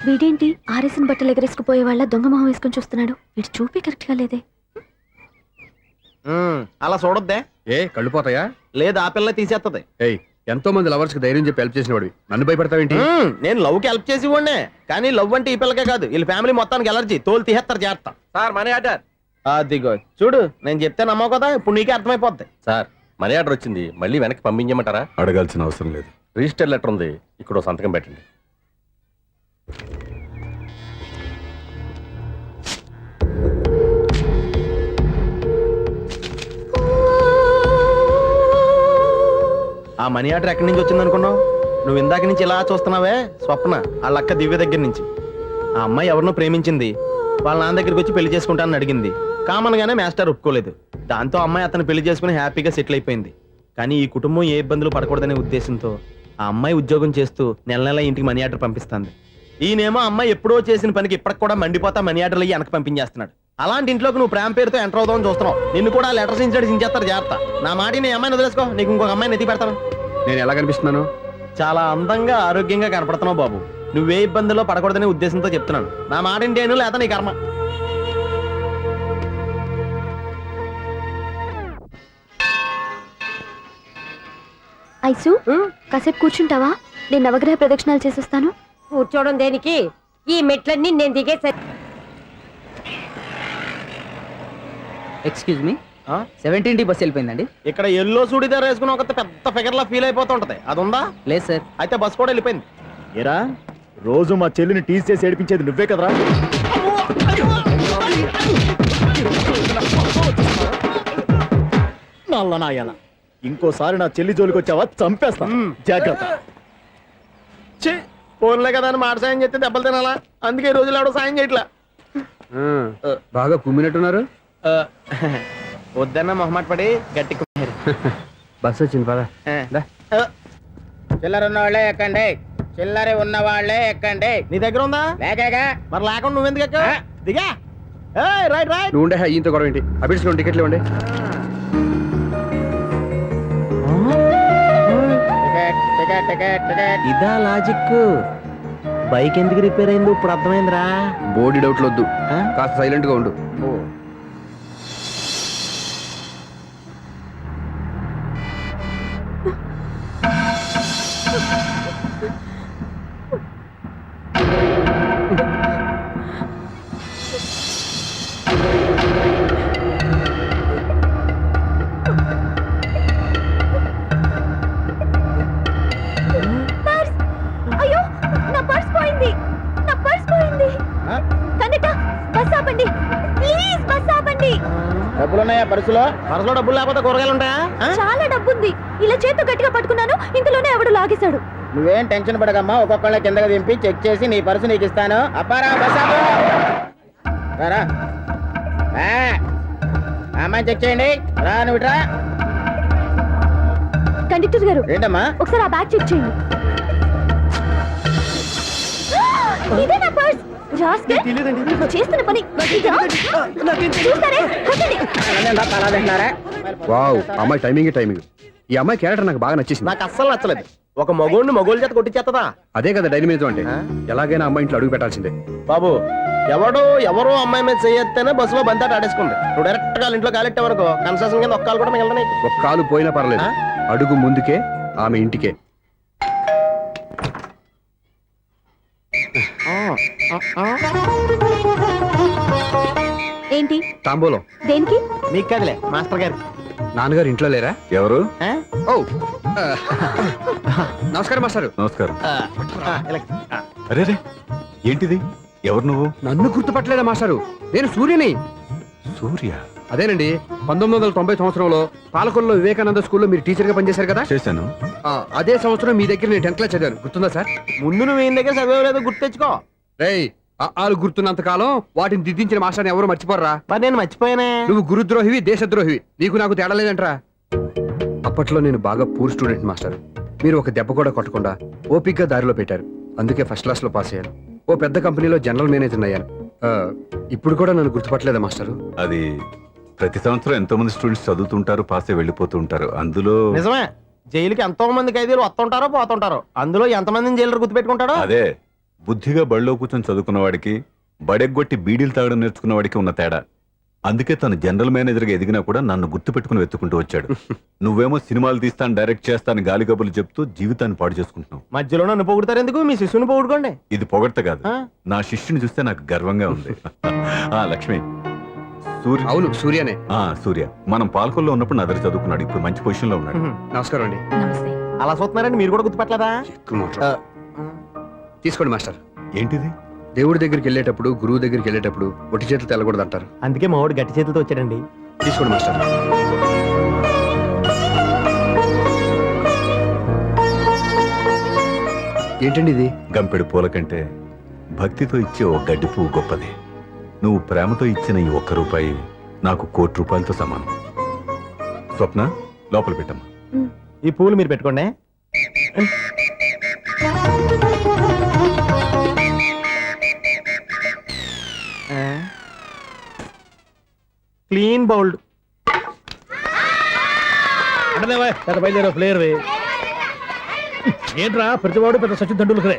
వీడేంటి ఆరేసిన బట్టలు ఎగరేసుకుపోయే వాళ్ళ దొంగ మొహం వేసుకొని చూస్తున్నాడు. వీడు చూపే కరెక్ట్ గా లేదే. అలా చూడొద్దే. ఏ కళ్ళు పోతాయా? లేదు, ఆ పిల్ల తీసేస్తది. ఏయ్, ఎంతో మంది లవర్స్ కి ధైర్యం చెప్పి హెల్ప్ చేసిన వాడివి నన్ను భయపడతావేంటి? నేను లవ్ కి హెల్ప్ చేసి ఇవ్వండి, కానీ లవ్ అంటే ఈ పిల్లకే కాదు, వీళ్ళ ఫ్యామిలీ మొత్తానికి ఎలర్జీ. తోలు తీసేస్తారు చేస్తా. Sir money order. అదిగో చూడు, నేను చెప్తే నమ్మవు కదా, ఇప్పుడు నీకే అర్థమైపోద్ది. సార్ మనీ ఆర్డర్ వచ్చింది, మళ్ళీ వెనక్కి పంపించమంటారా? అడగాల్సిన అవసరం లేదు. రిజిస్టర్ లెటర్ ఉంది, ఇక్కడ సంతకం పెట్టండి. ఆ మనీ ఆర్డర్ ఎక్కడి నుంచి వచ్చింది అనుకున్నావు? నువ్వు ఇందాక నుంచి ఇలా చూస్తున్నావే, స్వప్న వాళ్ళ అక్క దివ్య దగ్గర నుంచి. ఆ అమ్మాయి ఎవరినో ప్రేమించింది, వాళ్ళ నాన్న దగ్గరికి వచ్చి పెళ్లి చేసుకుంటానని అడిగింది. కామన్ గానే మాస్టర్ ఒప్పుకోలేదు. దాంతో అమ్మాయి అతను పెళ్లి చేసుకుని హ్యాపీగా సెటిల్ అయిపోయింది. కానీ ఈ కుటుంబం ఏ ఇబ్బందులు పడకూడదనే ఉద్దేశంతో ఆ అమ్మాయి ఉద్యోగం చేస్తూ నెల నెల ఇంటికి మనీ ఆర్డర్ పంపిస్తుంది. ఈయనేమో అమ్మాయి ఎప్పుడో చేసిన పనికి ఇప్పటికి కూడా మండిపోతా మనీ ఆర్డర్లు అయ్యి వెనక పంపించేస్తున్నాడు. అలాంటి ఇంట్లోకి నువ్వు ప్రేమ పేరుతో ఎంటర్ అవుదామని చూస్తున్నావు. నిన్ను కూడా లెటర్స్ సించేస్తారు జాగ్రత్త. నా మాట నీ అమ్మాయిని వదిలేసుకో, నీకు ఇంకొక అమ్మాయిని ఎత్తి పెడతాను. నేను ఎలా కనిపిస్తున్నాను? చాలా అందంగా ఆరోగ్యంగా కనపడుతున్నావు బాబు. నువ్వే ఇబ్బందుల్లో పడకూడదనే ఉద్దేశంతో చెప్తున్నాను. నా మాట ఏంటేను, లేదా నీ కర్మ. ఐసు, కాసేపు కూర్చుంటావా? నేను నవగ్రహ ప్రదక్షిణాలు చేసేస్తాను. కూర్చోవడం దేనికి? ఈ మెట్లన్నీ నేను దిగేసరి. Excuse me, 17D bus వెళ్ళిపోయిందండి. ఇక్కడ ఎల్లో చూడిదార్ వేసుకుని ఒక పెద్ద ఫిగర్ లా ఫీల్ అయిపోతుంటది, అది ఉందా? లేదు సార్. అయితే బస్ కూడా వెళ్ళిపోయింది. ఏరా, రోజు మా చెల్లిని టీస్ చేసి ఏడిపించేది నువ్వే కదరా? నల్ల నాయన, ఇంకోసారి నా చెల్లి జోలికి వచ్చావా చంపేస్తా, జాగ్రత్త. ఫోన్లే కదా అని మాట సాయం చేస్తే దెబ్బలు తినాలా? అందుకే ఈ రోజులు ఎవడో సాయం చేయట్లా. బాగా కుమ్మినట్టున్నారు. వద్దన్న మొహమాట పడి గట్టి బస్ వచ్చింది పదా. చిల్లర ఉన్న వాళ్ళే ఎక్కండి, చిల్లర ఉన్న వాళ్ళే ఎక్కండి. నీ దగ్గర ఉందా? లేకగా మరి లేకుండా నువ్వెందుకు ఎక్క? దిగా. Right right. నువ్వు ఉండే ఈయంతో గొడవ ఏంటి? అభిడ్స్లో టికెట్లు ఇవ్వండి. Ticket ticket ticket ticket. ఇదా లాజిక్? బైక్ ఎందుకు రిపేర్ అయింది ఇప్పుడు అర్థమైందిరా. బోర్డు డౌట్లు వద్దు, కాస్త సైలెంట్ గా ఉండు. అయ్యో, నా పర్స్ పోయింది. నా పర్స్ పోయింది. కండక్టర్, బస్ ఆపండి ప్లీజ్, బస్ ఆపండి. డబ్బులు ఉన్నాయా పర్సులో? పర్సులో డబ్బులు లేకపోతే కూరగాయలు ఉంటాయా? చాలా డబ్బుంది. ఇలా చేత్తో గట్టిగా పట్టుకున్నాను, ఇంతలోనే ఎవడు లాగేశాడు. నువ్వేం టెన్షన్ పడకమ్మా, ఒక్కొక్కళ్ళ కిందకి దింపి చెక్ చేసి నీ పర్సు నీకు ఇస్తాను. అప్పారా బస్ ఆపు. రారా, అమ్మాయి చెక్ చేయండి. రా నువ్వు రా. కండక్టర్ గారు, ఏంటమ్మా? ఒకసారి ఆ బ్యాగ్ చెక్ చేయండి. ఇదే నా పర్స్. రాస్కెల్, నువ్వు చేస్తున్న పని ఇదా? చూస్తారే, కొట్టండి. వావ్, అమ్మాయి టైమింగ్ టైమింగ్. ఈ అమ్మాయి క్యారెక్టర్ నాకు బాగా నచ్చేసింది. నాకు అస్సలు నచ్చలేదు. ఒక మగోడిని మగోళ్ళ చేత కొట్టించేస్తుందా? అదే కదా డైనమిజం అంటే. ఎలాగైనా అమ్మాయి ఇంట్లో అడుగు పెట్టాల్సిందే. బాబు, ఎవరో అమ్మాయి మీద చేయొత్తేనే బస్సులో బంతాట ఆడేసుకుంది. నువ్వు డైరెక్ట్ గా ఇంట్లో కాలెట్టే వరకు కన్సెషన్ కింద ఒక్కలు కూడా మిగలదు నీకు. ఒక కాలు పోయినా పర్లేదు, అడుగు ముందుకే, ఆమె ఇంటికే. ఏంటి? తాంబూలం. దేనికి? మీకు కదలే, మాస్టర్ గారికి. నాన్నగారు ఇంట్లో లేరా? ఎవరు? ఓ, నమస్కారం మాస్టారు. నమస్కారం. అరే రే, ఏంటిది? ఎవరు నువ్వు? నన్ను గుర్తుపట్టలేదా మాస్టారు? నేను సూర్యని. సూర్య? అదేనండి, 1990 సంవత్సరంలో పాలకొల్లో వివేకానంద స్కూల్లో మీరు టీచర్ గా పనిచేశారు కదా? చేశాను. అదే సంవత్సరం మీ దగ్గర నేను 10th క్లాస్ చదివాను, గుర్తుందా సార్? ముందు నువ్వు ఈయన దగ్గర చదివేలేదు, గుర్తు తెచ్చుకో. రేయ్, ఆలు గుర్తున్నంత కాలం వాటిని దిద్దించిన మాస్టర్ని ఎవరు మర్చిపోర్రా? మరి నేను మర్చిపోయానే. నువ్వు గురుద్రోహివి, దేశద్రోహివి. నీకు నాకు తేడా లేదంటరా. అప్పట్లో నేను బాగా పూర్ స్టూడెంట్ మాస్టర్. మీరు ఒక దెబ్బ కూడా కొట్టకుండా ఓపిగ్గా దారిలో పెట్టారు. అందుకే ఫస్ట్ క్లాస్ లో పాస్ అయ్యాను. ఓ పెద్ద కంపెనీలో జనరల్ మేనేజర్ అయ్యాను. ఇప్పుడు కూడా నన్ను గుర్తుపట్టలేదా మాస్టరు? అది ప్రతి సంవత్సరం ఎంతో మంది స్టూడెంట్స్ చదువుతుంటారు, పాస్ అయి వెళ్ళిపోతూ ఉంటారు. అందులో నిజమే, జైలుకి ఎంతో మంది ఖైదీలు వస్తుంటారో పోతుంటారో. అందులో ఎంతమందిని జైలు గుర్తుపెట్టుకుంటాడో. అదే బుద్ధిగా బడిలో కూర్చొని చదువుకున్న వాడికి బడెగ్గొట్టి బీడీలు తాగడం నేర్చుకున్న వాడికి ఉన్న తేడా. అందుకే తను జనరల్ మేనేజర్గా ఎదిగినా కూడా నన్ను గుర్తుపెట్టుకుని వెతుకుంటూ వచ్చాడు. నువ్వేమో సినిమాలు తీస్తాను, డైరెక్ట్ చేస్తాను గాలి కబుర్లు చెప్తూ జీవితాన్ని పాడు చేసుకుంటున్నావు. మధ్యలో నన్ను పొగుడతారు ఎందుకు? మీ శిశువుని పొగుడుకోండి. ఇది పొగడ్త కాదు, ఆ? నా శిష్యుని చూస్తే నాకు గర్వంగా ఉంది. ఆ లక్ష్మి, సూర్య. అవును, సూర్యనే. సూర్య మనం పాల్కొల్లో ఉన్నప్పుడు నా దగ్గర చదువుకున్నాడు. ఇప్పుడు మంచి పొజిషన్ లో ఉన్నాడు. నమస్కారం అండి. నమస్తే. అలా చూస్తున్నారండి, మీరు కూడా గుర్తుపట్టలేదా? ఎక్కువ మాట్లాడు. తీసుకోండి మాస్టర్. ఏంటిది? దేవుడి దగ్గరికి వెళ్ళేటప్పుడు, గురువు దగ్గరికి వెళ్ళేటప్పుడు ఒట్టి చేతులు తెల్లకూడదు అంటారు. అందుకే మా వాడు గట్టి చేతులతో వచ్చాడండి. తీసుకోండి మాస్టర్. ఏంటండి ఇది? గంపెడు పూల కంటే భక్తితో ఇచ్చే ఓ గడ్డి పువ్వు గొప్పది. నువ్వు ప్రేమతో ఇచ్చిన ఈ 1 రూపాయి నాకు 1 కోటి రూపాయలతో సమానం. స్వప్న, లోపల పెట్టమ్మా. ఈ పూలు మీరు పెట్టుకోండి. Clean bowled. అంటే బయలుదేరా ప్లేయర్ ఏంట్రా ప్రతివాడు పెద్ద సచిన్ తెండూల్కరే.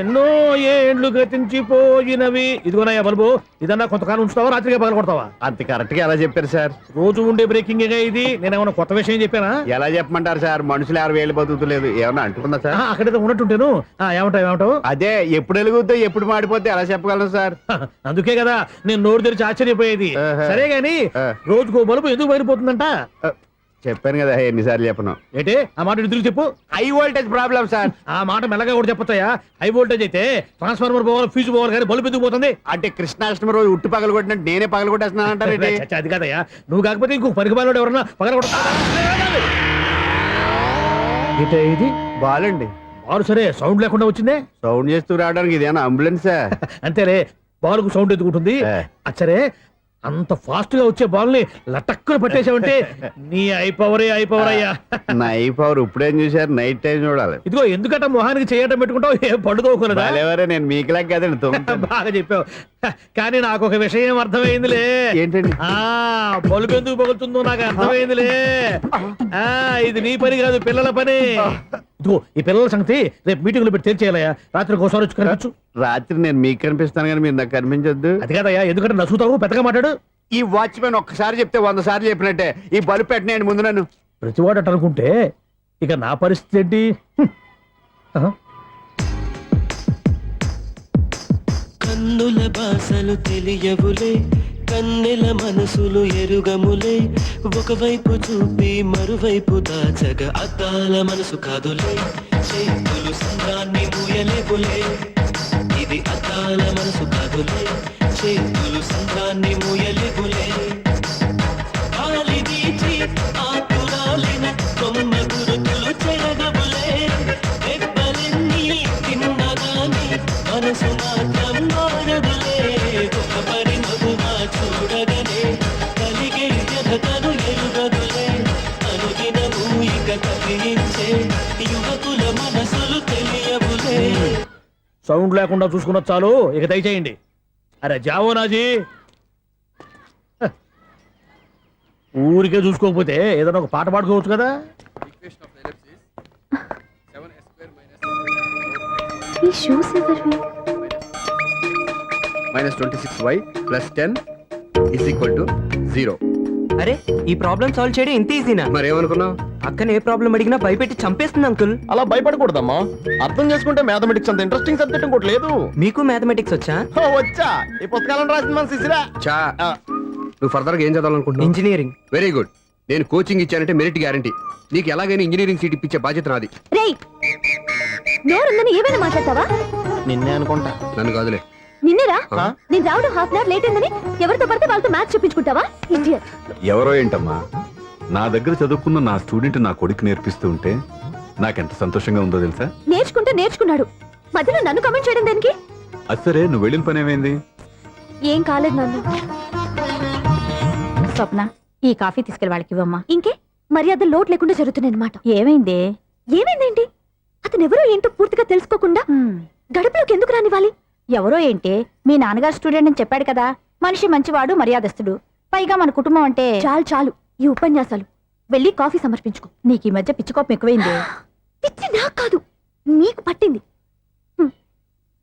ఎన్నో ఏండ్లు గతించిపోయినవి. ఇదిగోనయ్యా బల్బు, ఇదన్నా కొంతకాలం ఉంచుతావా, రాత్రిగా పగల కొడతావా? అంత కరెక్ట్ గా ఎలా చెప్పారు సార్? రోజు ఉండే బ్రేకింగ్ ఇది. నేనేమన్నా కొత్త విషయం చెప్పానా? ఎలా చెప్పమంటారు సార్? మనుషులు 60 బతుకుతలేదు, ఏమన్నా అంటున్నా సార్? అక్కడైతే ఉన్నట్టుంటేను. ఏమంటావు? అదే ఎప్పుడు వెలుగుద్దో ఎప్పుడు మాడిపోతే ఎలా చెప్పగలను సార్? అందుకే కదా నేను నోరు తెరిచి ఆశ్చర్యపోయేది. సరే గాని రోజుకో బల్బు ఎందుకు బయలుపోతుందంట? చెప్పాను కదా ఎన్నిసార్లు చెప్పను. ఏంటే ఆ మాట ఎదురు చెప్పు. High voltage problem sir. ఆ మాట మెల్లగా కూడా చెప్పొచ్చాయా? హై వోల్టేజ్ అయితే ట్రాన్స్ఫార్మర్ పోవాలి, ఫీజు పోవాలి, కానీ బల్బు ఎందుకు పోతుంది? అంటే కృష్ణాష్టమి రోజు ఉట్టి పగలు కొట్టినట్టు నేనే పగలు కొట్టేస్తున్నాను అంటారు. చచ్చా, అది కాదయ్యా. నువ్వు కాకపోతే ఇంకొక పరిగబాలు ఎవరన్నా పగల కొడతా. ఇది బాలండి. బాలు సరే సౌండ్ లేకుండా వచ్చిందే. సౌండ్ చేస్తూ రావడానికి ఇదేనా అంబులెన్సా? అంతేలే, బాలుకు సౌండ్ ఎందుకుంటుంది? అచ్చరే, అంత ఫాస్ట్ గా వచ్చే బాల్ ని లటక్కున పట్టేసావంటే నీ ఐపవర్ అయ్యా. నైట్ పవర్ ఇప్పుడేం చూసారు? నైట్ టైం చూడాలి. ఇదిగో ఎందుకట మొహానికి చేయటం పెట్టుకుంటావు? ఏం పడుకోకూడదా? ఎవరే నేను మీకులా కదండి. బాగా చెప్పావు. కానీ నాకు ఒక విషయం అర్థమైందిలే. ఏంటండి? బల్బు ఎందుకు పగులుతుందో నాకు అర్థమైందిలే. ఇది నీ పని కాదు, పిల్లల పని. ఇదిగో ఈ పిల్లల సంగతి రేపు మీటింగ్ లో పెట్టి తెలిచేయాలయ్యా. రాత్రి ఒకసారి వచ్చి కనిపించు. రాత్రి నేను మీకు కనిపిస్తాను కానీ మీరు నాకు కనిపించొద్దు. అది కాదయ్యా, ఎందుకంటే నసుగుతావు, పెద్దగా మాట్లాడు. ఈ వాచ్మెన్ ఒక్కసారి చెప్తే 100 సార్లు చెప్పినట్టే. ఈ బల్బు పెట్టినాయండి ముందు నన్ను. ప్రతివాడట అనుకుంటే ఇక నా పరిస్థితి ఏంటి? కన్నుల భాషలు తెలియవులే, కన్నెల మనసులు ఎరుగములే. ఒకవైపు చూపి మరువైపు దాచగ అద్దాల మనసు కాదులే. చేతులు సంద్రాన్ని మూయలేవులే, ఇది అద్దాల మనసు కాదులే. చేతులు సంద్రాన్ని మూయలేవులే. గాలి వీచి ఆకురాలిన కొమ్మ గురుతులు చెరగవులే. దెబ్బలెన్ని తిన్నగాని మనసు మాత్రం మారదులే. ఒక పరిమగుగా చూడగనే కలిగే జగతను ఎరుగదులే. అనుదినము ఇక తప్పించే యువకుల మనసులు తెలియవులే. సౌండ్ లేకుండా చూసుకున్న చాలు, ఇక దయచేయండి. అరే జావో నాజీ, ఊరికే చూసుకోకపోతే ఏదైనా ఒక పాట పాడుకోవచ్చు కదా. ఈ షూస్ ఎవరివి? -26y + 10 = 0. అరే ఈ ప్రాబ్లం సాల్వ్ చేయడం ఇంత ఈజీనా? మరేమనుకున్నావు? అక్కనే ఏ ప్రాబ్లం అడిగినా భయపెట్టి చంపేస్తుంది అంకుల్. అలా భయపడకూడదమ్మా. అర్థం చేసుకుంటే మ్యాథమెటిక్స్ అంత ఇంట్రెస్టింగ్ సబ్జెక్ట్ ఇంకోటి లేదు. మీకు మ్యాథమెటిక్స్ వచ్చా? వచ్చా, ఈ పుస్తకాలను రాసింది మన శిశిరా. చా, నువ్వు ఫర్దర్ గా ఏం చదవాలనుకుంటున్నావు? ఇంజనీరింగ్. Very good. నేను కోచింగ్ ఇచ్చానంటే మెరిట్ గ్యారంటీ. నీకు ఎలాగైనా ఇంజనీరింగ్ సీట్ ఇప్పించే బాధ్యత నాది. రేయ్, నోరుందని ఏమైనా మాట్లాడతావా? నిన్నే అనుకుంటా. నన్ను కాదులే. నిన్నేరా? ఆ? నేను రావడం హాఫ్ అన్ అవర్ లేట్ అయిందని ఎవరితో పడితే వాళ్ళతో మ్యాచ్ చెప్పించుకుంటావా? ఇడియట్. ఎవరో ఏంటమ్మా, నా దగ్గర చదువుకున్న నా స్టూడెంట్ నా కొడుకు నేర్పిస్తూ ఉంటే నాకెంత సంతోషంగా ఉందో తెలుసా? నేర్చుకుంటే నేర్చుకున్నాడు, మధ్యలో నన్ను కమెంట్ చేయడం దానికి? అది సరే, నువ్వు వెళ్ళిన పని ఏమైంది? ఏం కాలేదు నాన్న. స్వప్న, ఈ కాఫీ తీసుకెళ్ళి వాళ్ళకి ఇవ్వమ్మా. ఇంకే మర్యాద లోటు లేకుండా జరుగుతున్నాయి అన్నమాట. ఏమైంది? ఏమైందేంటి? అతను ఎవరో ఏంటో పూర్తిగా తెలుసుకోకుండా గడపలోకి ఎందుకు రానివ్వాలి? ఎవరో ఏంటి, మీ నాన్నగారు స్టూడెంట్ అని చెప్పాడు కదా. మనిషి మంచివాడు, మర్యాదస్తుడు. పైగా మన కుటుంబం అంటే. చాలు చాలు ఈ ఉపన్యాసాలు. వెళ్ళి కాఫీ సమర్పించుకో. నీకు ఈ మధ్య పిచ్చుకోపం ఎక్కువైంది. పిచ్చి నాకు కాదు, నీకు పట్టింది.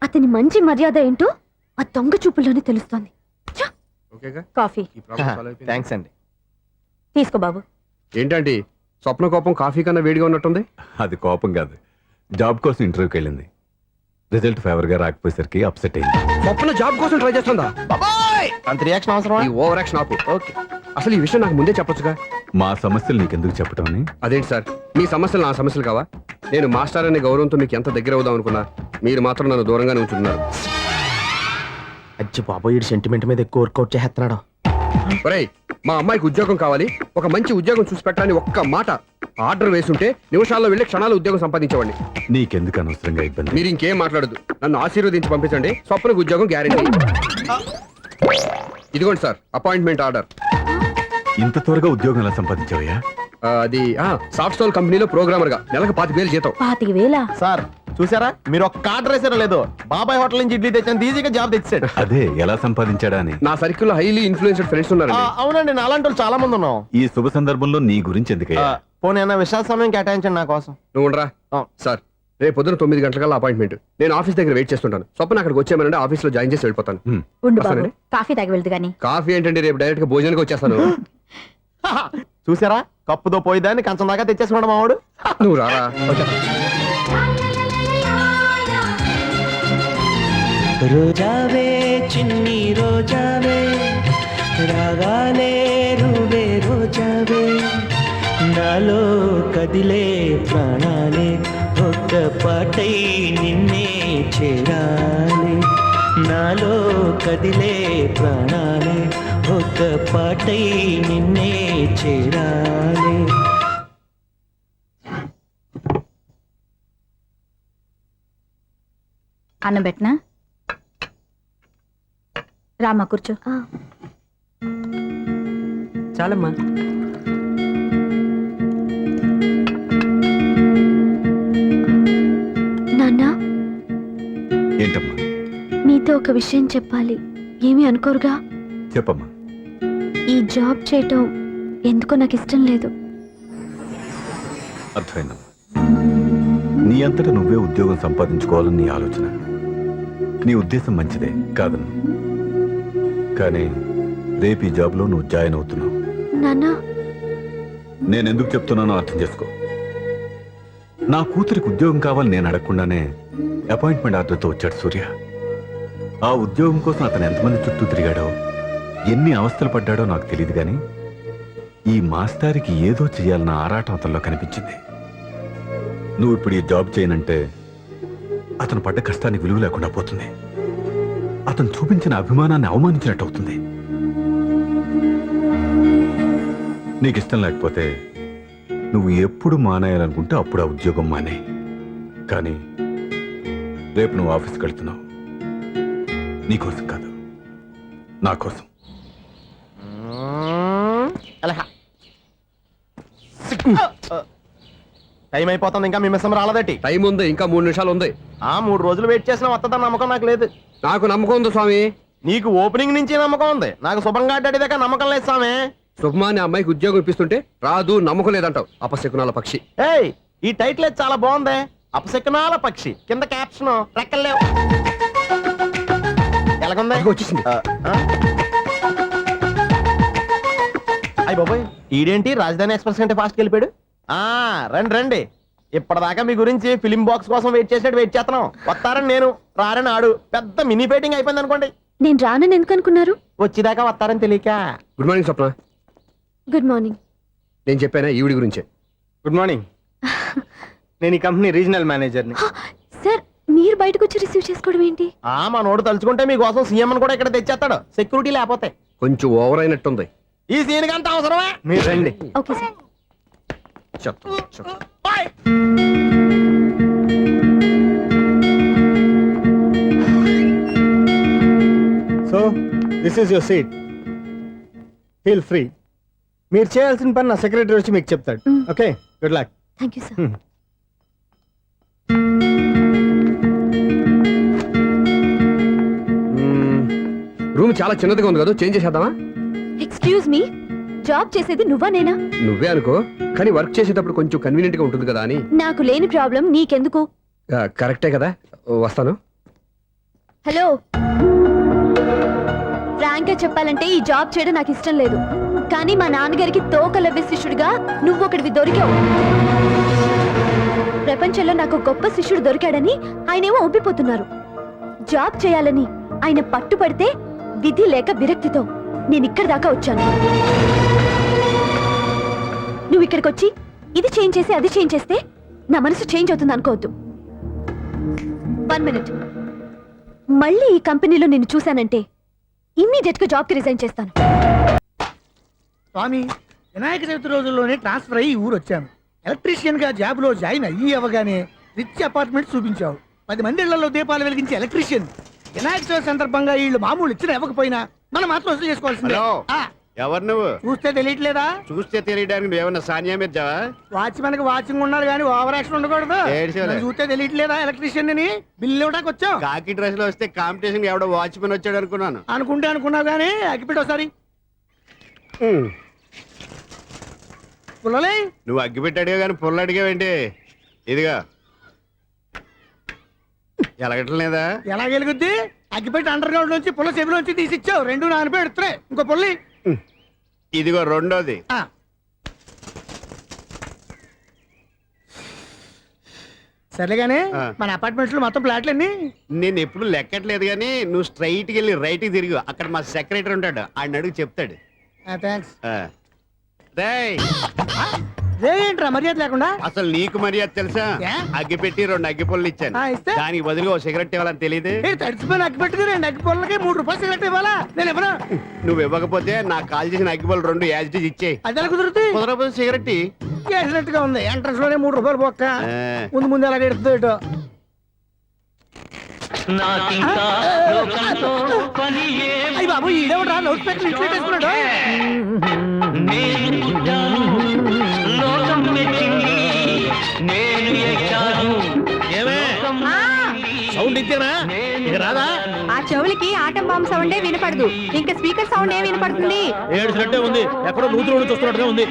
అతని మంచి మర్యాద ఏంటో ఆ దొంగ చూపుల్లోనే తెలుస్తోంది. ఛ! ఓకేగా కాఫీ ఈ ప్రాబ్లం సాల్వ్ అయిపోయింది. థ్యాంక్స్ అండి. తీసుకో బాబు. ఏంటంటే స్వప్న కోపం కాఫీ కన్నా వేడిగా ఉన్నట్టుంది. అది కోపం కాదు, జాబ్ కోసం ఇంటర్వ్యూకి వెళ్ళింది. రిజల్ట్ ఫేవర్ గా రాకపోయేసరికి అప్సెట్ అయింది. స్వప్న జాబ్ కోసం ట్రై చేస్తుందా? బాబాయ్ అంత రియాక్షన్ అవసరమా? ఈ ఓవర్ యాక్షన్ ఆపు. ఓకే. అసలు ఈ విషయం నాకు ముందే చెప్పొచ్చుగా. మా సమస్యలు నీకెందుకు చెప్పటం అని. అదేంటి సార్, మీ సమస్యలు నా సమస్యలు కావా? నేను మాస్టర్ అనే గౌరవంతో మీకు ఎంత దగ్గర అవుదాం అనుకున్నా, మీరు మాత్రం నన్ను దూరంగానే ఉంచుతున్నారు. అచ్చి బాబోయ్, ఈ సెంటిమెంట్ మీద ఎక్కువ వర్కౌట్ చేస్తున్నాడు. ఒరేయ్, మా అమ్మాయికి ఉద్యోగం కావాలి, ఒక మంచి ఉద్యోగం చూసి పెట్టాలని ఒక్క మాట ఆర్డర్ వేసుంటే నిమిషాల్లో వెళ్ళి క్షణాలు ఉద్యోగం సంపాదించేవాడిని. నీకెందుకు అనవసరంగా ఇబ్బంది? మీరు ఇంకేం మాట్లాడదు, నన్ను ఆశీర్వదించి పంపించండి. స్వప్నకు ఉద్యోగం గ్యారెంటీ. ఇదిగోండి సార్, అపాయింట్మెంట్ ఆర్డర్. ఇంత త్వరగా ఉద్యోగం ఎలా సంపాదించావయ్యా? అది సాఫ్ట్వేర్ కంపెనీలో ప్రోగ్రామర్ గా నెలకు 25,000 జీతం. 25,000. సార్ చూసారా, మీరు ఒక్క కార్డు వేసారో లేదో, బాబాయ్ హోటల్ నుంచి ఇడ్లీ తెచ్చాను, ఈజీగా జాబ్ తెచ్చాడు. అదే ఎలా సంపాదించాడా అని. నా సర్కిల్ లో హైలీ ఇన్ఫ్లుయెన్స్డ్ ఫ్రెండ్స్ ఉన్నారండి. అవునండి, నా అలాంటి వాళ్ళు చాలా మంది ఉన్నాం. ఈ శుభ సందర్భంలో నీ గురించి ఎందుకయ్యా? పోనీ అన్న విశాల సమయం కేటాయించండి నా కోసం. నువ్వు ఉండరా. సార్, రేపు పొద్దున 9 గంటలకల్లా అపాయింట్మెంట్. నేను ఆఫీస్ దగ్గర వెయిట్ చేస్తుంటాను. స్వప్న అక్కడికి వచ్చేయమనంటే ఆఫీస్ లో జాయిన్ చేసి వెళ్ళిపోతాను. ఉండు బాబు, వస్తానండి. కాఫీ తాగి వెళ్దు గాని. కాఫీ ఏంటండి, రేపు డైరెక్ట్ గా భోజనానికి వచ్చేస్తాను. చూసారా, కప్పుతో పోయిదాన్ని కంచం దాకా తెచ్చేసుకున్నాడు మావాడు. నువ్వు రారా. రోజావే చిన్ని రోజావే రాగాలే రువే రోజావే నాలో కదిలే ప్రాణాలే ఒక్క పాటై నిన్నే చేరాలి నాలో కదిలే ప్రాణాలే ఒక్క పాటై నిన్నే చేరాలి. అన్నం పెట్టనా? రామా కూర్చో. చాలమ్మా. నాన్న, ఏంటమ్మా? మీతో ఒక విషయం చెప్పాలి. ఏమీ అనుకోరుగా? చెప్పమ్మా. ఈ జాబ్ చేయటం ఎందుకో నాకు ఇష్టం లేదు. అర్థమైందమ్మా. నీ అంతటా నువ్వే ఉద్యోగం సంపాదించుకోవాలని నీ ఆలోచన. నీ ఉద్దేశం మంచిదే కాదను, కానీ రేపు ఈ జాబ్లో నువ్వు జాయిన్ అవుతున్నావు. నాన్నా, నేను ఎందుకు చెప్తున్నానో అర్థం చేసుకో. నా కూతురికి ఉద్యోగం కావాలని నేను అడగకుండానే అపాయింట్మెంట్ ఆర్డర్తో వచ్చాడు సూర్య. ఆ ఉద్యోగం కోసం అతను ఎంతమంది చుట్టూ తిరిగాడో, ఎన్ని అవస్థలు పడ్డాడో నాకు తెలియదు, కానీ ఈ మాస్టారికి ఏదో చేయాలన్న ఆరాటం అతనిలో కనిపించింది. నువ్వు ఇప్పుడు ఈ జాబ్ చేయనంటే అతను పడ్డ కష్టానికి విలువ లేకుండా పోతుంది. అతను చూపించిన అభిమానాన్ని అవమానించినట్టు అవుతుంది. నీకు ఇష్టం లేకపోతే నువ్వు ఎప్పుడు మానేయాలనుకుంటే అప్పుడు ఆ ఉద్యోగం మానే. కానీ రేపు నువ్వు ఆఫీస్కి వెళ్తున్నావు, నీకోసం కాదు, నా కోసం. టైం అయిపోతుంది, ఇంకా మీ మిస్సం రాలేదటి. టైం ఉంది, ఇంకా 3 నిమిషాలు ఉంది. 3 రోజులు వెయిట్ చేసిన వస్తుందని నమ్మకం నాకు లేదు. నాకు నమ్మకం ఉంది స్వామి. నీకు ఓపెనింగ్ నుంచి నమ్మకం ఉంది, నాకు శుభంగా అడ్డాడిదాకా నమ్మకం లేదు స్వామి. శుభమాని అమ్మాయికి ఉద్యోగం ఇప్పిస్తుంటే రాదు, నమ్మకం లేదంటావు. అపశకునాల పక్షి. ఏయ్, ఈ టైటిల్ అయితే చాలా బాగుంది. అపశకునాల పక్షి, కింద క్యాప్షన్ రెక్కలేవు. ఎలాగుంది? అదిగో వచ్చేసింది. అయ్యి బాబాయ్, ఈడేంటి రాజధాని ఎక్స్ప్రెస్ కంటే ఫాస్ట్కి వెళ్ళిపోయాడు. రండి రండి, ఇప్పటిదాకా మీ గురించి ఫిలిం బాక్స్ కోసం వెయిట్ చేసినట్టు వెయిట్ చేస్తున్నాం. వస్తారని నేను, రారని ఆడు. పెద్ద మినీ ఫైటింగ్ అయిపోయింది అనుకోండి. నేను రానని ఎందుకు అనుకున్నారు? వచ్చేదాకా వస్తారని తెలియక. Good morning Swapna. Good morning. నేను చెప్పానా ఈవిడి గురించే. Good morning. నేను ఈ కంపెనీ రీజనల్ మేనేజర్ని. సార్, మీరు బయటకు వచ్చి రిసీవ్ చేసుకోవడం ఏంటి? మా నోడు తలుచుకుంటే మీకోసం సీఎం అని కూడా ఇక్కడ తెచ్చేస్తాడు, సెక్యూరిటీ లేకపోతే. కొంచెం ఓవర్ అయినట్టుంది. ఈ సీన్ కంటే అవసరమా? మీరు రండి. Okay sir. So this is your seat, feel free. మీరు చేయాల్సిన పని నా సెక్రటరీ వచ్చి మీకు చెప్తాడు. Okay, good luck. Thank you sir. Room చాలా చిన్నదిగా ఉంది కదా, చేంజ్ చేసేద్దామా? ఎక్స్క్యూజ్ మీ, జాబ్ చేసేది నువ్వా నేనా? నువ్వే అనుకో, కానీ వర్క్ చేసేటప్పుడు కొంచెం కన్వీనియంట్ గా ఉంటుంది కదా అని. నాకు లేని ప్రాబ్లం నీకెందుకు? కరెక్టే కదా, వస్తాను. హలో, ఫ్రాంక్ గా చెప్పాలంటే ఈ జాబ్ చేయడం నాకు ఇష్టం లేదు. కానీ మా నాన్నగారికి తోకలవ్వే శిష్యుడిగా నువ్వు ఒకటివి దొరికావు. ప్రపంచంలో నాకు గొప్ప శిష్యుడు దొరికాడని ఆయనేమో ఒప్పిపోతున్నారు. జాబ్ చేయాలని ఆయన పట్టుపడితే విధి లేక విరక్తితో నేను ఇక్కడి దాకా వచ్చాను. నువ్వు ఇక్కడికి వచ్చి ఇది చేంజ్ చేసి అది చేంజ్ చేస్తే నా మనసు చేంజ్ అవుతుంది అనుకోవద్దు. 1 మినిట్. మళ్ళీ ఈ కంపెనీలో నిన్ను చూశానంటే ఇమ్మీడియట్ గా జాబ్ కి రిజైన్ చేస్తాను. స్వామి, వినాయక చవితి రోజుల్లోనే ట్రాన్స్ఫర్ అయ్యి ఊరు వచ్చాను. ఎలక్ట్రీషియన్ గా జాబ్ లో జాయిన్ అయ్యి అవగానే రిచ్ అపార్ట్మెంట్ చూపించావు. 10 మంది ఇళ్లలో దీపాలు వెలిగించే ఎలక్ట్రీషియన్. వినాయక చవితి సందర్భంగా వీళ్ళు మామూలు ఇచ్చిన ఇవ్వకపోయినా మనం మాత్రం వసూలు చేసుకోవాల్సిందే. ఆ, ఎవరు నువ్వు? చూస్తే తెలియట్లేదా? చూస్తే తెలియడానికి నువ్వేమన్నా సానియా మీర్జావా? వాచ్మెన్ కి వాచింగ్ ఉన్నారు కానీ ఓవర్ యాక్షన్ ఉండకూడదు. ఏడ్చేలే. నన్ను చూస్తే తెలియట్లేదా ఎలక్ట్రీషియన్ అని? బిల్లు ఇవ్వడానికి వచ్చావు. కాకి డ్రెస్ లో వస్తే కాంపిటీషన్ ఎవడో వాచ్మెన్ వచ్చాడు అనుకున్నాను. అనుకుంటే అనుకున్నావు కానీ అగ్గిపెట్టి ఒకసారి పుల్లలే. నువ్వు అగ్గిపెట్టి అడిగా కానీ పుల్ల అడిగావేంటి? ఇదిగా ఎలగట్లేదా? ఎలా గెలుగుద్ది? అగ్గిపెట్టి అండర్ గ్రౌండ్ నుంచి పుల్ల చెవిలోంచి తీసిచ్చావు. 2 నానపై ఎడుతున్నాయి. ఇంకో పుల్లి. ఇదిగో రెండోది. ఆ, సర్లేగానే ఆ. మన అపార్ట్మెంట్స్ లో మొత్తం ఫ్లాట్లు అన్ని. నేను ఎప్పుడు లెక్కట్లేదు కానీ నువ్వు స్ట్రైట్ కి వెళ్ళి రైట్ కి తిరిగి అక్కడ మా సెక్రటరీ ఉంటాడు, ఆయన అడుగు చెప్తాడు. థ్యాంక్స్. ఆ. రేయ్, ఏంట్రా మర్యాద లేకుండా? అసలు నీకు మర్యాద తెలుసా? ఏ? అగ్గిపెట్టి 2 అగ్గిపుల్లలు ఇచ్చాను. ఆ, ఇస్తే? దానికి బదులుగా ఓ సిగరెట్ ఇవ్వాలని తెలియదు. తడిచిపోయిన అగ్గిపెట్టింది 2 అగ్గి పొలకి 3 రూపాయలు సిగరెట్ ఇవ్వాలా? నేను ఇవ్వను. నువ్వు ఇవ్వకపోతే నాకు కాల్ చేసిన అగ్గిపుల్లలు 2 యాజిటీజ్ ఇచ్చేయి. అది ఎలా కుదురుతుంది? కుదరకపోతే సిగరెట్ ఇయ్యి. చేసినట్టుగా ఉంది. ఎంట్రన్స్ లోనే 3 రూపాయలు పోక్క. ఆ. ముందు ముందు ఎలా ఎడుతుంది ఇటు. అయ్యి బాబు, ఈడేవడా లౌడ్ స్పీకర్ ఇంట్లో వేసుకున్నాడు? ఏమే సౌండ్ ఇచ్చానా? ఇక రాదా? ఆ చెవులకి ఆటం బాంబు సౌండే వినపడదు. ఇంకా స్పీకర్ సౌండ్ ఏ వినపడుతుంది? ఏడుసినట్టే ఉంది. ఎక్కడో నూతులు చూస్తున్నట్టుగా ఉంది.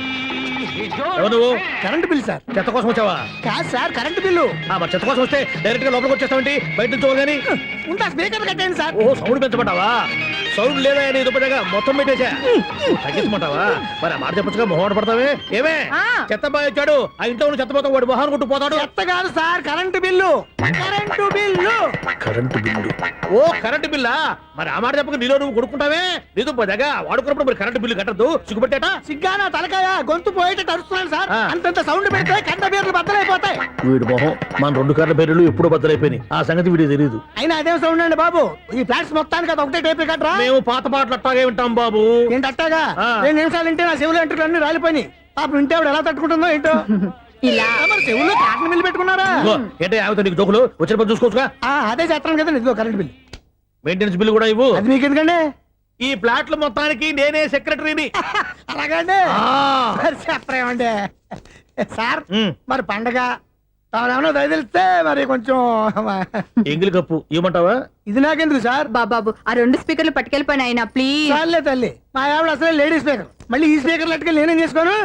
ఎవరు నువ్వు? Current bill sir. చెత్త కోసం వచ్చావా? కాదు సార్, కరెంట్ బిల్లు. మరి చెత్త కోసం వస్తే డైరెక్ట్ గా లోపలికి వచ్చేస్తావేంటి? బయట నుంచి కానీ ఉంటా. స్పీకర్ కట్టండి సార్. ఓ, సౌండ్ పెంచమంటావా? సౌండ్ లేదా నీ దుప్పటగా మొత్తం పెట్టేసా. తగ్గించమంటావా? మరి ఆ మాట చెప్పచ్చుగా, మొహమాట పడతావే. ఏమే చెత్త బాయ్ వచ్చాడు, ఆ ఇంట్లో చెత్త పోతాం, వాడు మొహాన్ని కొట్టు పోతాడు. చెత్త కాదు sir, current bill. Current bill. Current bill. ఓ, కరెంటు బిల్లా? మరి ఆ మాట చెప్పక నీలో నువ్వు కొడుకుంటావే. నీతో పోదాగా వాడుకున్నప్పుడు మరి కరెంటు బిల్లు కట్టద్దు. సిగ్గుపెట్టేట? సిగ్గానా తలకాయ? గొంతు పోయేటట్టు అరుస్తున్నాను సార్. అంతంత సౌండ్ పెడితే కంట బీర్లు బద్దలైపోతాయి. వీడి మొహం మన 2 కార్ల బీర్లు ఎప్పుడు బద్దలైపోయినాయి. ఆ సంగతి వీడికి తెలియదు. అయినా అదేం సౌండ్ అండి బాబు? ఈ ఫ్లాట్స్ మొత్తానికి అది ఒకటే టైప్ కట్టరా? మేము పాత పాటలు అట్టాగే వింటాం బాబు. ఏంటి అట్టాగా? 2 నిమిషాలు వింటే నా చెవులు ఎంటర్ అన్ని రాలిపోయినాయి. పాప వింటే ఆవిడ ఎలా తట్టుకుంటుందో ఏంటో. ఇలా మరి చెవుల్లో కాటన్ బిల్లు పెట్టుకున్నారా? ఏంటో ఆమెతో నీకు జోకులు వచ్చిన పని చూసుకోవచ్చుగా. అదే చేస్తాను కదా. ఇదిగో కరెంట్ బిల్, మెయింటెనెన్స్ బిల్లు కూడా ఇవ్వు. అది మీకు ఎందుకండి? ఈ ఫ్లాట్ల మొత్తానికి నేనే సెక్రటరీని. అలాగండి. చెప్పరేమండి సార్. మరి పండగ తాను తెలిస్తే మరి కొంచెం ఎంగిలి కప్పు ఇవ్వమంటావా? ఇది నాకెందుకు సార్? బాబాబు, ఆ 2 స్పీకర్లు పట్టుకెళ్ళిపోయిన ఆయన ప్లీజ్. చాలే తల్లి, మా ఆవిడ అసలే లేడీ స్పీకర్. మళ్ళీ ఈ స్పీకర్ లెట్కెళ్ళి నేనేం చేసుకోను?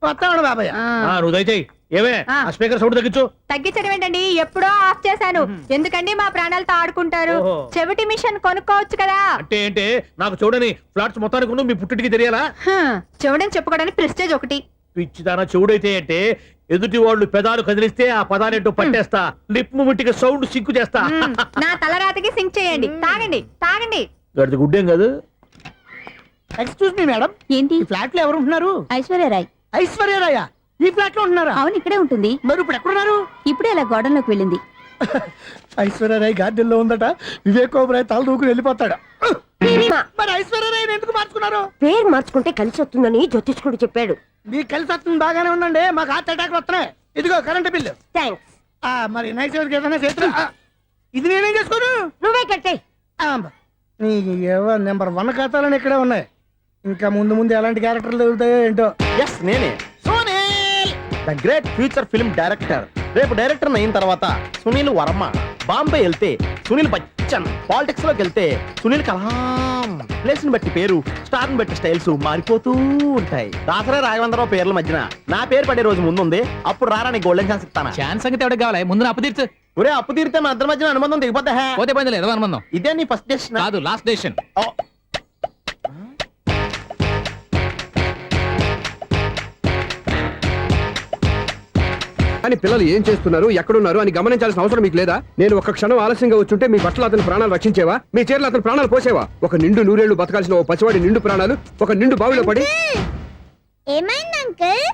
వస్తాడు బాబాయ్. నువ్వు దయచేయి. ఏమే ఆ స్పీకర్ సౌండ్ తగ్గించు. తగ్గించడం ఏంటండి? ఎప్పుడో ఆఫ్ చేశాను. ఎందుకండి మా ప్రాణాలతో ఆడుకుంటారు? ఓహో. చెవిటి మిషన్ కొనుక్కోవచ్చు కదా. అంటే ఏంటే? నాకు చూడని ఫ్లాట్స్ మొత్తానికి ఉన్న మీ పుట్టింటికి తెలియాలా? చెవుడని చెప్పుకోవడానికి ప్రెస్టేజ్ ఒకటి. పిచ్చిదానా చెవుడైతే అంటే ఎదుటి వాళ్ళు పెదాలు కదిలిస్తే ఆ పదాలేంటో పట్టేస్తా. లిప్ ముట్టికి సౌండ్ సింకు చేస్తా. నా తలరాతకి సింక్ చేయండి. తాగండి తాగండి. గడిది గుడ్డేం కాదు. ఎక్స్క్యూజ్ మీ మేడం, ఏంటి? ఈ ఫ్లాట్ లో ఎవరు ఉంటున్నారు? ఐశ్వర్యరాయ్. ఐశ్వర్యరాయ ఈ ఫ్లాట్ లో ఉంటున్నారా? అవును, ఇక్కడే ఉంటుంది. మరి ఇప్పుడు ఎక్కడున్నారు? ఇప్పుడే అలా గోడంలోకి వెళ్ళింది. ఐశ్వర్యరాయ్ గార్డెన్ లో ఉందట. వివేక్ ఓబరాయ్ తల దూకుని వెళ్ళిపోతాడు. మరి ఐశ్వర్యరాయ్ ఎందుకు మార్చుకున్నారు? పేరు మార్చుకుంటే కలిసి వస్తుందని జ్యోతిష్కుడు చెప్పాడు. మీకు కలిసి వస్తుంది బాగానే ఉండండి, మాకు హార్ట్ అటాక్ వస్తున్నాయి. ఇదిగో కరెంట్ బిల్లు. థ్యాంక్స్. మరి నైట్ ఏదైనా చేతులు ఇది నేనేం చేసుకోను? నువ్వే కట్టే. నెంబర్ 1 ఖాతాలని ఇక్కడే ఉన్నాయి. ఇంకా ముందు ముందు ఎలాంటి క్యారెక్టర్లు దొరుకుతాయో ఏంటో. ఎస్, నేనే Sunil, the great future film director. రేపు డైరెక్టర్ అయిన తర్వాత సునీల్ వర్మ. బాంబే వెళ్తే సునీల్ బచ్చన్. పాలిటిక్స్ లోకి వెళ్తే సునీల్ కలాం. ప్లేస్ ని బట్టి పేరు, స్టార్ ని బట్టి స్టైల్స్ మారిపోతూ ఉంటాయి. దాసరా రాఘవేంద్రరావు పేర్ల మధ్యన నా పేరు పడే రోజు ముందుంది. అప్పుడు రారా నీ గోల్డెన్ ఛాన్స్ ఇస్తానా? ఛాన్స్ సంగతి ఎవరికి కావాలి? ముందు అప్పు తీర్చు. ఒరే అప్పు తీరితే మన ఇద్దరి మధ్యన అనుబంధం దిగిపోతా పోతే పోయింది లేదు అనుబంధం ఇదే నీ ఫస్ట్ డెస్టినేషన్ కాదు లాస్ట్ డెసిషన్. కానీ పిల్లలు ఏం చేస్తున్నారు ఎక్కడున్నారు అని గమనించాల్సిన అవసరం మీకు లేదా? నేను ఒక క్షణం ఆలస్యంగా వచ్చుంటే మీ బట్టలు అతని ప్రాణాలు రక్షించేవా? మీ చీరలు అతని ప్రాణాలు పోసేవా? ఒక నిండు నూరేళ్లు బతకాల్సిన ఓ పసివాడి నిండు ప్రాణాలు ఒక నిండు బావిలో పడి ఏమైంది అంకుల్?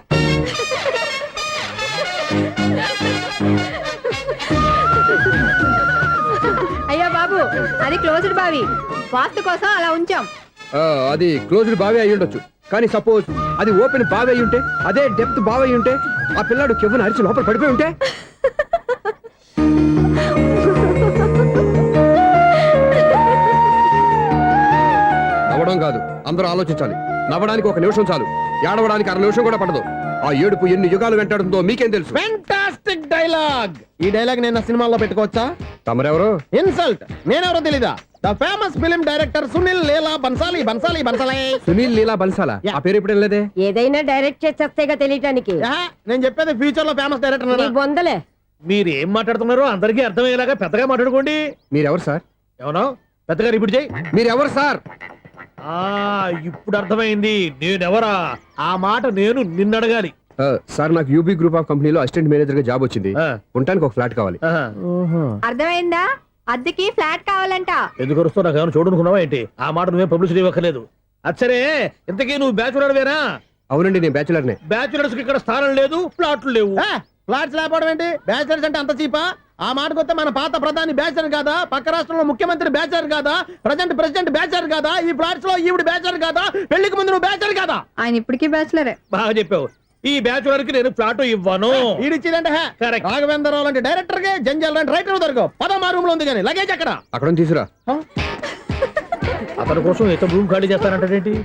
అయ్యో బాబు, అది క్లోజ్డ్ బావి, వాస్తు కోసం అలా ఉంచాం. అది క్లోజ్డ్ బావి అయి ఉండొచ్చు, కానీ సపోజ్ అది ఓపెన్ బావి అయి ఉంటే, అదే డెప్త్ బావి అయి ఉంటే, ఆ పిల్లాడు కెవ్వున అరిచి లోపల పడిపోయి ఉంటే, నవ్వడం కాదు, అందరూ ఆలోచించాలి. నవ్వడానికి ఒక నిమిషం చాలు, ఏడవడానికి అర నిమిషం కూడా పడదు. ఆ ఏడుపు ఎన్ని యుగాలు వెంటాడుతుందో మీకేం తెలుసు? Fantastic dialogue. ఈ డైలాగ్ నేను నా సినిమాలో పెట్టుకోవచ్చా? తమరెవరు? ఇన్సల్ట్. నేనెవరో తెలీదా? The famous film director Sunil Leela Bansali Bansali Bansali. Sunil Leela బన్సాలా? ఆ పేరు ఎప్పుడు లేదే. ఏదైనా డైరెక్ట్ చేసేస్తేగా తెలియటానికి. నేను చెప్పేది ఫ్యూచర్ లో ఫేమస్ డైరెక్టర్. బొందలే. మీరు ఏం మాట్లాడుతున్నారో అందరికీ అర్థమయ్యేలాగా పెద్దగా మాట్లాడుకోండి. మీరెవరు సార్? ఏమన్నా పెద్దగా రిపీట్ చేయి. మీరెవరు సార్? ఇప్పుడు అర్థమైంది నేనెవరా. ఆ మాట నేను నిన్ను అడగాలి. సార్, నాకు యూబీ గ్రూప్ ఆఫ్ కంపెనీలో అసిస్టెంట్ మేనేజర్ గా జాబ్ వచ్చింది. ఆ. ఉండటానికి ఒక ఫ్లాట్ కావాలి. అర్థమైందా? అద్దెకి ఫ్లాట్ కావాలంట. ఎందుకు వస్తావు? నాకు ఏమైనా చూడనుకున్నావా ఏంటి? ఆ మాట నువ్వే పబ్లిసిటీ ఇవ్వక్కర్లేదు. అచ్చరే, ఇంతకీ నువ్వు బ్యాచులర్ వేరా? అవునండి, నేను బ్యాచులర్నే. బ్యాచులర్స్ కి ఇక్కడ స్థానం లేదు, ప్లాట్లు లేవు. ఫ్లాట్స్ లేకపోవడం ఏంటి? బ్యాచిలర్స్ అంటే అంత చీపా? ఆ మాటకొస్తే మన పాత ప్రధాని బ్యాచర్ కాదా? పక్క రాష్ట్రంలో ముఖ్యమంత్రి బ్యాచర్ కాదా? ప్రెసిడెంట్ బ్యాచర్ కాదా? ఈ ఫ్లాట్స్ లో ఈవిడ బ్యాచర్ కాదా? పెళ్లికి ముందు నువ్వు బ్యాచర్ కాదా? ఆయన ఇప్పటికీ బ్యాచులరే. బాగా చెప్పావు. ఈ బ్యాచులర్ కి నేను ఫ్లాట్ ఇవ్వను. ఈడిచ్చిందంటే Correct. రాఘవేంద్రరావు లాంటి డైరెక్టర్ కి జంజల్ లాంటి రైటర్ దొరకవు. పదమా రూమ్ లో ఉంది కానీ లగేజ్ అక్కడ. అక్కడ తీసురా. అతని కోసం ఎంత రూమ్ ఖాళీ చేస్తానంటే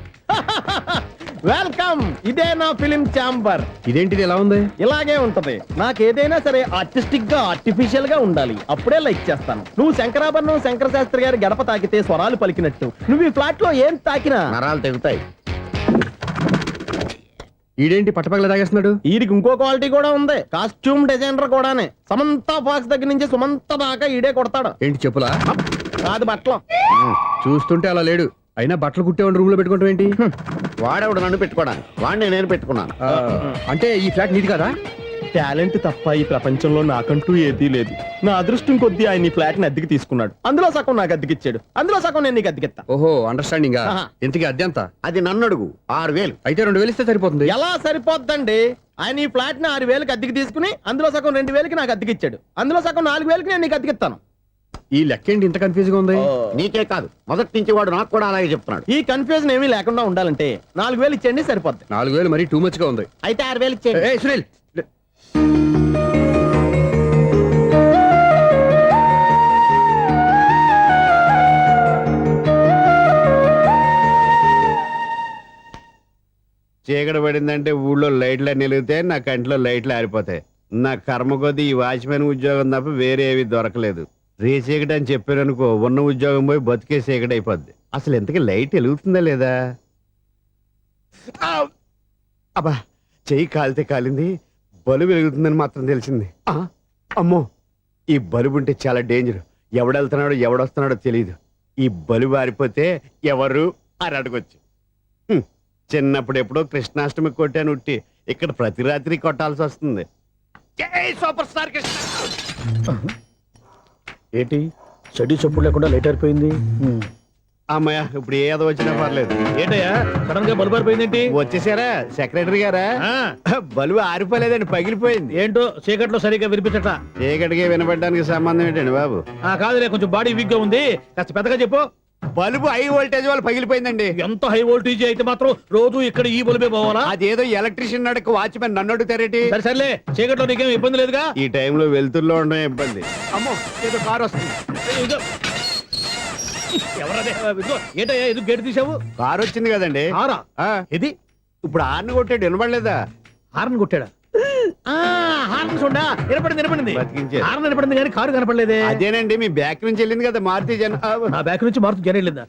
వెల్కమ్. ఇదే నా ఫిలిం ఛాంబర్. ఇదేంటిది ఎలా ఉంది? ఇలాగే ఉంటది. నాకు ఏదైనా సరే ఆర్టిస్టిక్ గా ఆర్టిఫిషియల్ గా ఉండాలి, అప్పుడే లైక్ చేస్తాను. నువ్వు శంకరాభరణం శంకర శాస్త్రి గారి గడప తాకితే స్వరాలు పలికినట్టు నువ్వు ఈ ఫ్లాట్ లో ఏం తాకినా నరాలు తెగుతాయి. ఈడేంటి పట్టపగల తాగేస్తున్నాడు? వీడికి ఇంకో క్వాలిటీ కూడా ఉంది. కాస్ట్యూమ్ డిజైనర్ కూడానే. సమంత ఫాక్స్ దగ్గర నుంచి సుమంత దాకా ఈడే కొడతాడు. ఏంటి చెప్పులా? కాదు బట్టలు. చూస్తుంటే అలా లేడు. అయినా బట్టలు కుట్టేవాడి రూమ్ లో పెట్టుకుంటాం ఏంటి? వాడేవాడు నన్ను పెట్టుకోవడానికి, వాడిని నేను పెట్టుకున్నాను. అంటే ఈ ఫ్లాట్ నీది కదా? టాలెంట్ తప్ప ఈ ప్రపంచంలో నాకంటూ ఏదీ లేదు. నా అదృష్టం కొద్దీ ఆయన ఈ ఫ్లాట్ ని అద్దెకి తీసుకున్నాడు. అందులో సగం నాకు అద్దెకిచ్చాడు, అందులో సగం నేను నీకు అద్దెకిస్తా. ఓహో, అండర్స్టాండింగ్. ఆహా. ఇంతకీ అద్దె ఎంత? అది నన్ను అడుగు. 6,000. అయితే 2,000 ఇస్తే సరిపోతుంది. ఎలా సరిపోద్దండి? ఆయన ఈ ఫ్లాట్ ని 6,000కి అద్దెకి తీసుకుని అందులో సగం 2,000కి నాకు అద్దెకిచ్చాడు, అందులో సగం 4,000కి నేను నీకు అద్దెకిస్తాను. ఈ లెక్క ఏంటి ఇంత కన్ఫ్యూజ్ గా ఉంది? నీకే కాదు, మొదటి నుంచి వాడు నాకు కూడా అలాగే చెప్తున్నాడు. ఈ కన్ఫ్యూజన్ ఏమీ లేకుండా ఉండాలంటే 4,000 ఇచ్చేయండి, సరిపోద్ది. 4,000 మరీ టూ మచ్ గా ఉంది. అయితే 6,000 ఇచ్చేయండి. ఏయ్, సునీల్. చీకటి పడిందంటే ఊళ్ళో లైట్లు అన్ని వెలిగితే నా కంటిలో లైట్లు ఆరిపోతాయి. నా కర్మ కొద్దీ ఈ వాచ్మెన్ ఉద్యోగం తప్ప వేరే ఏవి దొరకలేదు. రేచీకటి అని చెప్పారనుకో, ఉన్న ఉద్యోగం పోయి బతికే చీకటి అయిపోద్ది. అసలు ఇంతకీ లైట్ వెలుగుతుందా లేదా? అబ్బా, చెయ్యి కాలితే కాలింది, బలుబు వెలుగుతుందని మాత్రం తెలిసింది. అమ్మో, ఈ బలుబు ఉంటే చాలా డేంజర్. ఎవడెళ్తున్నాడో ఎవడొస్తున్నాడో తెలియదు. ఈ బలుబు ఆరిపోతే ఎవరు అని అడగొచ్చు. చిన్నప్పుడు ఎప్పుడో కృష్ణాష్టమి కొట్టాను ఉట్టి, ఇక్కడ ప్రతి రాత్రి కొట్టాల్సి వస్తుంది. Super star Krishna. ఏంటి చెడ్డి చెప్పుడు లేకుండా లేట్ అయిపోయింది. అమ్మయ్య, ఇప్పుడు ఏదో వచ్చినా పర్లేదు. ఏంటయ్యా సడన్ గా బల్బు అయిపోయింది? వచ్చేసారా సెక్రటరీ గారా? బలుబు ఆరిపోలేదండి, పగిలిపోయింది. ఏంటో చీకట్లో సరిగ్గా వినిపించట. చీకటికి వినపడడానికి సంబంధం ఏంటండి బాబు? కాదులే, కొంచెం బాడీ వీక్ గా ఉంది, కాస్త పెద్దగా చెప్పు. బల్బు హై వోల్టేజ్ వాళ్ళు పగిలిపోయిందండి. ఎంత హై వోల్టేజ్ అయితే మాత్రం రోజు ఇక్కడ ఈ బల్బే పోవాలా? అదేదో ఎలక్ట్రీషియన్ నడక వాచ్మెన్ నన్ను అడుగుతారేటి? సరే సర్లే, చీకట్లో నీకేం ఇబ్బంది లేదుగా? ఈ టైంలో వెళ్తుల్లో ఉండడం ఇబ్బంది. అమ్మో, ఏదో కారు వస్తుంది. ఇదిగో. ఎవరదే? ఇదిగో, ఏంటయ్యా ఇది గేట్ తీసావు? కారు వచ్చింది కదండి. కారా? ఇది ఇప్పుడు ఆర్ని కొట్టాడు, వినపడలేదా? హార్న్ కొట్టాడా? హార్న్ చూడా వినపడింది. బతికించారు. హార్న్ వినపడింది కానీ కారు కనపడలేదే. అదేనండి, మీ బ్యాక్ నుంచి వెళ్ళింది కదా మారుతి జన. నా బ్యాక్ నుంచి మారుతు జన వెళ్ళిందా?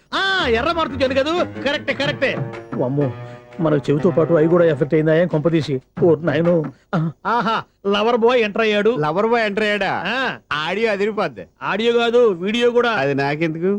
ఎర్ర మారుతు జన కదా. కరెక్టే. అమ్మో, మనకు చెవితో పాటు అవి కూడా ఎఫెక్ట్ అయిందా ఏం కొంపదీసి ఓ నాయను ఆహా లవర్ బాయ్ ఎంటర్ అయ్యాడు లవర్ బాయ్ ఎంటర్ అయ్యాడా ఆ, ఆడియో అదిరిపోద్ది ఆడియో కాదు వీడియో కూడా అది నాకెందుకు